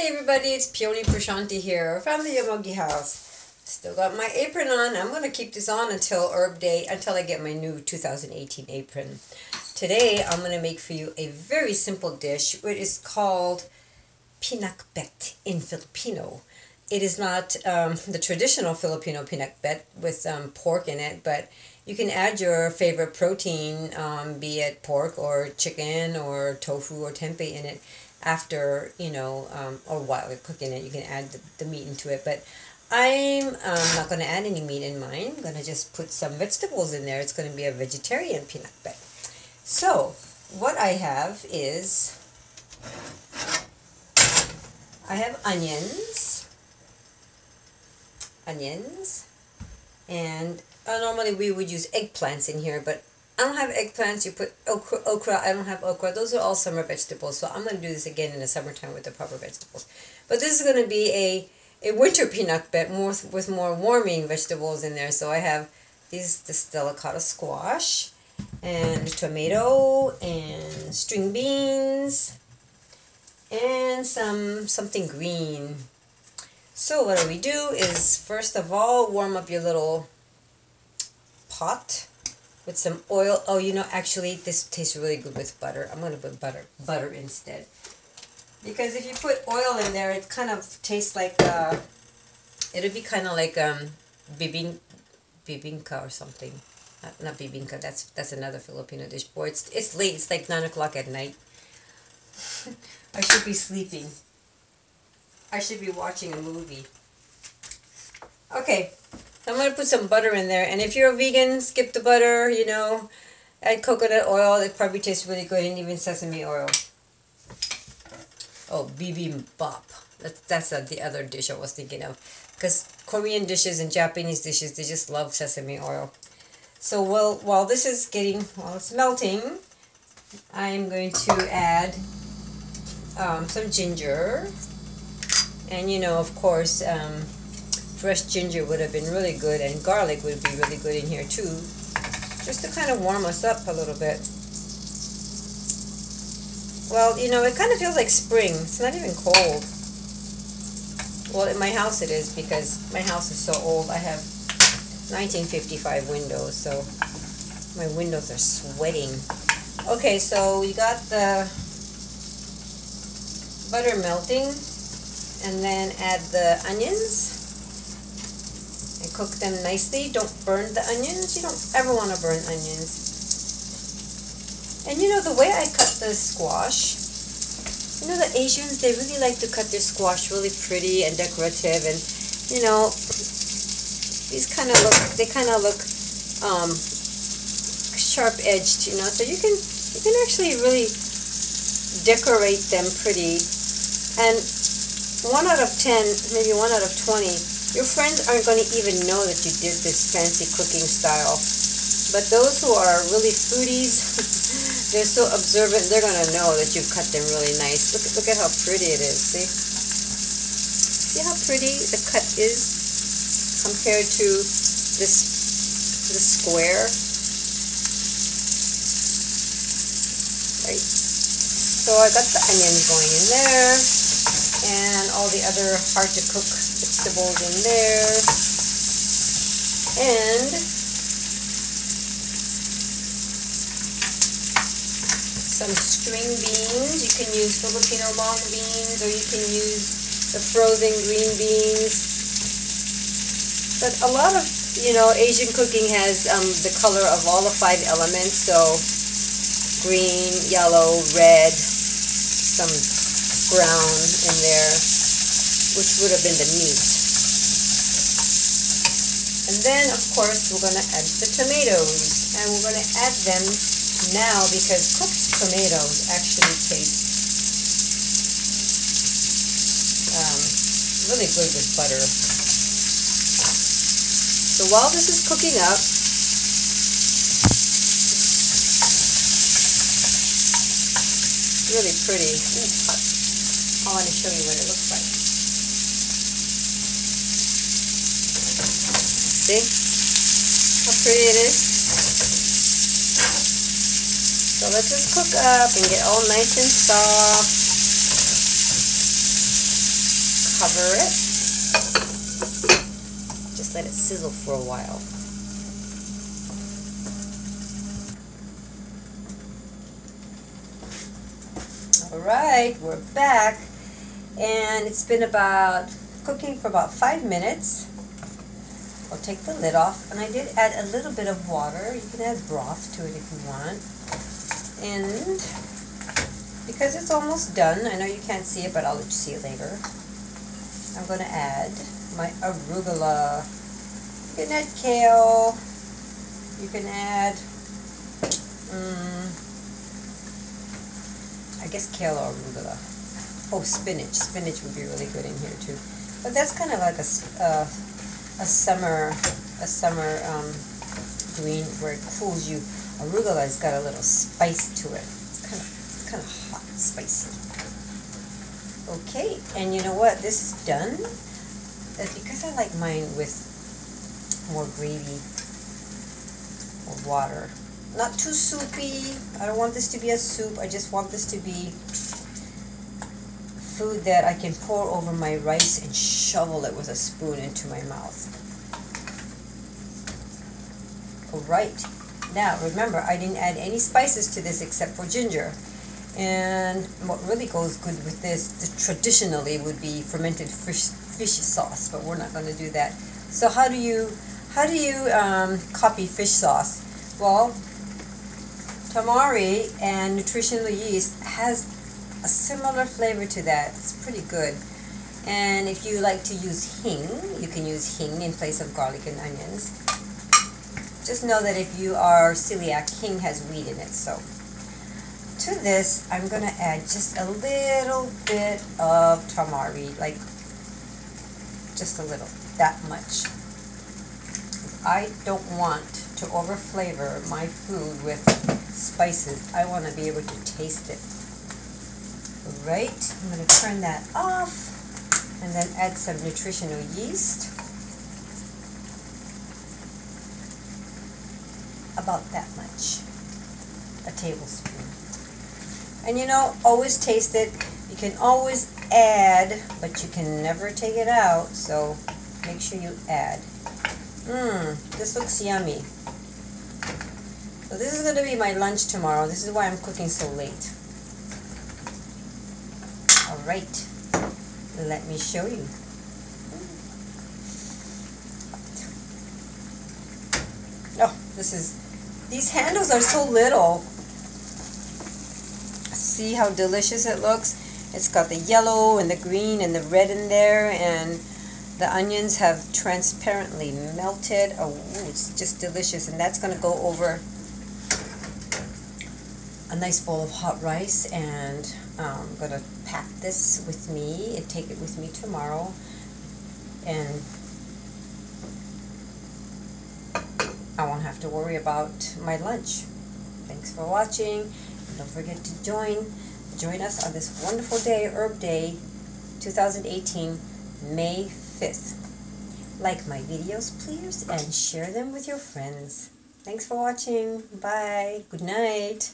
Hi everybody, it's Pioli Prashanti here from the Yomogi house. Still got my apron on. I'm going to keep this on until Herb Day, until I get my new 2018 apron. Today I'm going to make for you a very simple dish. It is called pinakbet in Filipino. It is not the traditional Filipino pinakbet with pork in it, but you can add your favorite protein, be it pork or chicken or tofu or tempeh in it after, or while you're cooking it. You can add the meat into it, but I'm not going to add any meat in mine. I'm going to just put some vegetables in there. It's going to be a vegetarian pinakbet. So, what I have is, I have onions, and normally we would use eggplants in here, but I don't have eggplants. You put okra. I don't have okra. Those are all summer vegetables, so I'm going to do this again in the summertime with the proper vegetables. But this is going to be a winter pinakbet with more warming vegetables in there. So I have this delicata squash, and tomato, and string beans, and something green. So what we do is, first of all, warm up your little pot with some oil. Oh, actually, this tastes really good with butter. I'm going to put butter instead. Because if you put oil in there, it kind of tastes like, it'll be kind of like bibingka or something. Not bibingka, that's another Filipino dish. Boy, it's late. It's like 9 o'clock at night. I should be sleeping. I should be watching a movie. Okay, so I'm going to put some butter in there. And if you're a vegan, skip the butter, add coconut oil. It probably tastes really good, and even sesame oil. Oh, bibimbap. That's the other dish I was thinking of. Because Korean dishes and Japanese dishes, they just love sesame oil. So while it's melting, I'm going to add some ginger. And of course, fresh ginger would have been really good, and garlic would be really good in here too, just to kind of warm us up a little bit. Well, it kind of feels like spring. It's not even cold. Well, in my house it is, because my house is so old. I have 1955 windows, so my windows are sweating. Okay, so we got the butter melting. And then add the onions and cook them nicely. Don't burn the onions. You don't ever want to burn onions. And the way I cut the squash, the Asians, they really like to cut their squash really pretty and decorative, and these kind of look sharp edged, so you can actually really decorate them pretty. And 1 out of 10, maybe 1 out of 20, your friends aren't going to even know that you did this fancy cooking style. But those who are really foodies, they're so observant, they're going to know that you've cut them really nice. Look at how pretty it is, see? See how pretty the cut is compared to this square? Right. So I got the onions going in there, and all the other hard-to-cook vegetables in there, and some string beans. You can use Filipino long beans, or you can use the frozen green beans. But a lot of, Asian cooking has the color of all the 5 elements, so green, yellow, red, some brown in there, which would have been the meat. And then, of course, we're going to add the tomatoes, and we're going to add them now, because cooked tomatoes actually taste really good with butter. So while this is cooking up, really pretty. I want to show you what it looks like. See how pretty it is? So let this cook up and get all nice and soft. cover it. Just let it sizzle for a while. Alright, we're back, and it's been cooking for about 5 minutes. I'll take the lid off, and I did add a little bit of water. You can add broth to it if you want. And because it's almost done, I know you can't see it, but I'll let you see it later. I'm going to add my arugula. You can add kale. You can add I guess kale or arugula. Oh, spinach. Spinach would be really good in here too. But that's kind of like a summer green where it cools you. Arugula's got a little spice to it. It's kind of hot, spicy. Okay, and you know what? This is done. Because I like mine with more gravy or water. Not too soupy. I don't want this to be a soup. I just want this to be food that I can pour over my rice and shovel it with a spoon into my mouth. Alright. Now, remember, I didn't add any spices to this except for ginger. And what really goes good with this, traditionally, would be fermented fish sauce, but we're not going to do that. So how do you copy fish sauce? Well, tamari and nutritional yeast has a similar flavor to that. It's pretty good. And if you like to use hing, you can use hing in place of garlic and onions. Just know that if you are celiac, hing has wheat in it. So to this, I'm going to add just a little bit of tamari, like just a little, that much. I don't want to overflavor my food with spices. I want to be able to taste it. Alright, I'm going to turn that off and then add some nutritional yeast. About that much. A tablespoon. And you know, always taste it. You can always add, but you can never take it out, so make sure you add. This looks yummy. So this is going to be my lunch tomorrow. This is why I'm cooking so late. Alright, let me show you. Oh, these handles are so little. See how delicious it looks? It's got the yellow and the green and the red in there, and the onions have transparently melted. Oh, it's just delicious. And that's going to go over a nice bowl of hot rice, and I'm going to pack this with me and take it with me tomorrow. And I won't have to worry about my lunch. Thanks for watching. And don't forget to join us on this wonderful day, Herb Day 2018, May 5th. Like my videos, please, and share them with your friends. Thanks for watching. Bye. Good night.